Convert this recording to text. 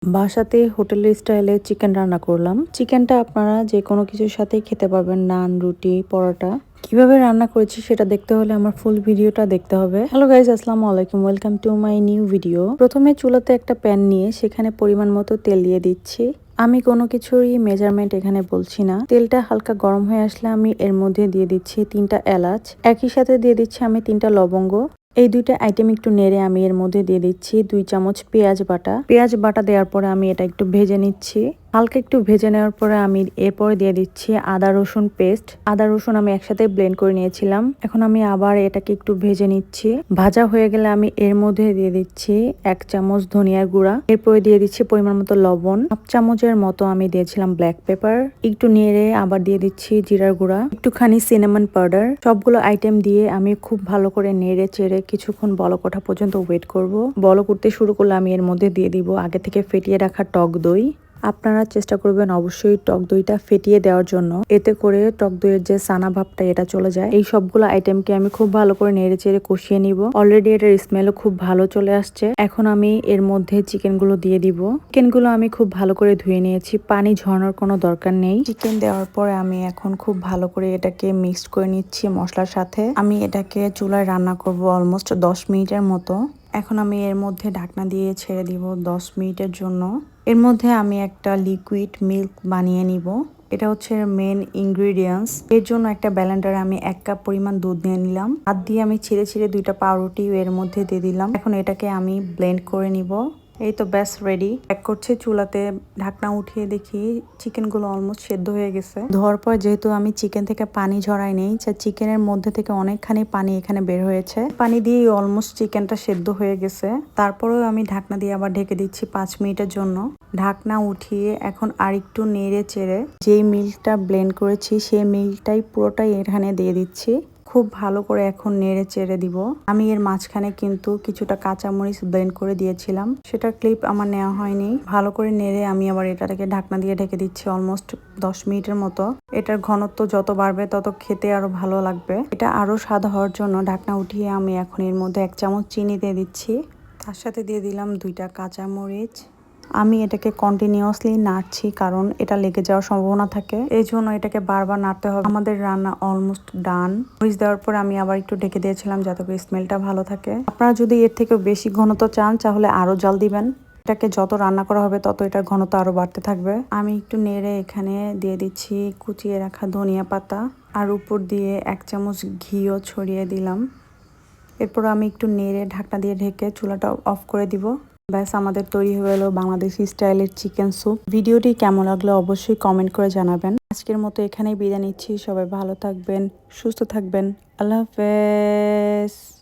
বাসাতে হোটেলের স্টাইলে চিকেন রান্না করলাম। চিকেনটা আপনারা যে কোনো কিছুর সাথেই খেতে পারবেন, নান, রুটি, পরোটা। কিভাবে রান্না করেছি সেটা দেখতে হলে আমার ফুল ভিডিওটা দেখতে হবে। হ্যালো গাইজ, আসসালামু আলাইকুম, welcome to my new video. প্রথমে চুলাতে একটা প্যান নিয়ে সেখানে পরিমাণ মতো তেল দিয়ে দিচ্ছি। আমি কোনো কিছুরই মেজারমেন্ট এখানে বলছি না। তেলটা হালকা গরম হয়ে আসলে আমি এর মধ্যে দিয়ে দিচ্ছি 3টা এলাচ, একই সাথে দিয়ে দিচ্ছি আমি 3টা লবঙ্গ। এই দুইটা আইটেম একটু নেড়ে আমি এর মধ্যে দিয়ে দিচ্ছি 2 চামচ পেঁয়াজ বাটা। পেঁয়াজ বাটা দেওয়ার পরে আমি এটা একটু ভেজে নিচ্ছি। হালকা একটু ভেজে নেওয়ার পরে আমি এরপরে দিয়ে দিচ্ছি আদা রসুন পেস্ট। আদা রসুন আমি একসাথে ব্লেন্ড করে নিয়েছিলাম। এখন আমি আবার এটাকে একটু ভেজে নিচ্ছি। ভাজা হয়ে গেলে আমি এর মধ্যে দিয়ে দিচ্ছি 1 চামচ ধনিয়ার গুঁড়া। এরপরে দিয়ে দিচ্ছি পরিমাণ মতো লবণ, 1 চামচের মতো আমি দিয়েছিলাম ব্ল্যাক পেপার। একটু নেড়ে আবার দিয়ে দিচ্ছি জিরার গুঁড়া, একটুখানি সিনামন পাউডার। সবগুলো আইটেম দিয়ে আমি খুব ভালো করে নেড়ে চেড়ে কিছুক্ষণ বলক ওঠা পর্যন্ত ওয়েট করব। বলক উঠতে শুরু করলে আমি এর মধ্যে দিয়ে দিব আগে থেকে ফেটিয়ে রাখা টক দই। আপনারা চেষ্টা করবেন অবশ্যই টক দইটা ফেটিয়ে দেওয়ার জন্য, এতে করে টক দইয়ের যে সানা ভাবটা এটা চলে যায়। এই সবগুলো আইটেমকে আমি খুব ভালো করে নেড়ে চেড়ে কষিয়ে নিব। অলরেডি এটার স্মেলও খুব ভালো চলে আসছে। এখন আমি এর মধ্যে চিকেনগুলো দিয়ে দিব। চিকেনগুলো আমি খুব ভালো করে ধুয়ে নিয়েছি, পানি ঝরানোর কোনো দরকার নেই। চিকেন দেওয়ার পরে আমি এখন খুব ভালো করে এটাকে মিক্সড করে নিচ্ছি মশলার সাথে। আমি এটাকে চুলায় রান্না করব অলমোস্ট 10 মিনিটের মতো। এখন আমি এর মধ্যে ঢাকনা দিয়ে ছেড়ে দিব 10 মিনিটের জন্য। এর মধ্যে আমি একটা লিকুইড মিল্ক বানিয়ে নিব। এটা হচ্ছে মেন ইনগ্রিডিয়েন্টস। এর জন্য একটা ব্লেন্ডারে আমি 1 কাপ পরিমাণ দুধ নিয়ে নিলাম। হাত দিয়ে আমি ছিঁড়ে ছিঁড়ে 2টা পাউরুটি এর মধ্যে দিয়ে দিলাম। এখন এটাকে আমি ব্লেন্ড করে নিব। এই তো ব্যাস রেডি। এক করছে চুলাতে, ঢাকনা উঠিয়ে দেখি চিকেনগুলো অলমোস্ট সেদ্ধ হয়ে গেছে। ধোয়ার পর যেহেতু আমি চিকেন থেকে পানি ঝরাই নেই, চিকেনের মধ্যে থেকে অনেকখানি পানি এখানে বের হয়েছে। পানি দিয়ে অলমোস্ট চিকেনটা সেদ্ধ হয়ে গেছে। তারপরেও আমি ঢাকনা দিয়ে আবার ঢেকে দিচ্ছি 5 মিনিটের জন্য। ঢাকনা উঠিয়ে এখন আরেকটু নেড়ে চেড়ে যেই মিল্কটা ব্লেন্ড করেছি সেই মিল্কটাই পুরোটাই এখানে দিয়ে দিচ্ছি। খুব ভালো করে এখন নেড়ে চেড়ে দিব। আমি এর মাঝখানে কিন্তু কিছুটা কাঁচামরিচ ব্লেন্ড করে দিয়েছিলাম, সেটা ক্লিপ আমার নেওয়া হয়নি। ভালো করে নেড়ে আমি আবার এটাকে ঢাকনা দিয়ে ঢেকে দিচ্ছি অলমোস্ট 10 মিনিটের মতো। এটার ঘনত্ব যত বাড়বে তত খেতে আরো ভালো লাগবে। এটা আরো স্বাদ হওয়ার জন্য ঢাকনা উঠিয়ে আমি এখন এর মধ্যে 1 চামচ চিনি দিয়ে দিচ্ছি। তার সাথে দিয়ে দিলাম 2টা কাঁচামরিচ। আমি এটাকে কন্টিনিউয়াসলি নাড়ছি কারণ এটা লেগে যাওয়ার সম্ভাবনা থাকে, এই জন্য এটাকে বারবার নাড়তে হবে। আমাদের রান্না অলমোস্ট ডান। মরিচ দেওয়ার পর আমি আবার একটু ঢেকে দিয়েছিলাম যাতে করে স্মেলটা ভালো থাকে। আপনারা যদি এর থেকে বেশি ঘনত্ব চান তাহলে আরো জল দিবেন। এটাকে যত রান্না করা হবে তত এটার ঘনত্ব আরো বাড়তে থাকবে। আমি একটু নেড়ে এখানে দিয়ে দিচ্ছি কুচিয়ে রাখা ধনিয়া পাতা, আর উপর দিয়ে 1 চামচ ঘিও ছড়িয়ে দিলাম। এরপর আমি একটু নেড়ে ঢাকনা দিয়ে ঢেকে চুলাটা অফ করে দিব। ব্যাস, আমাদের তৈরি হয়ে গেল বাংলাদেশি স্টাইলের চিকেন স্যুপ। ভিডিওটি কেমন লাগলো অবশ্যই কমেন্ট করে জানাবেন। আজকের মতো এখানেই বিদায় নিচ্ছি। সবাই ভালো থাকবেন, সুস্থ থাকবেন। আল্লাহ হাফেজ।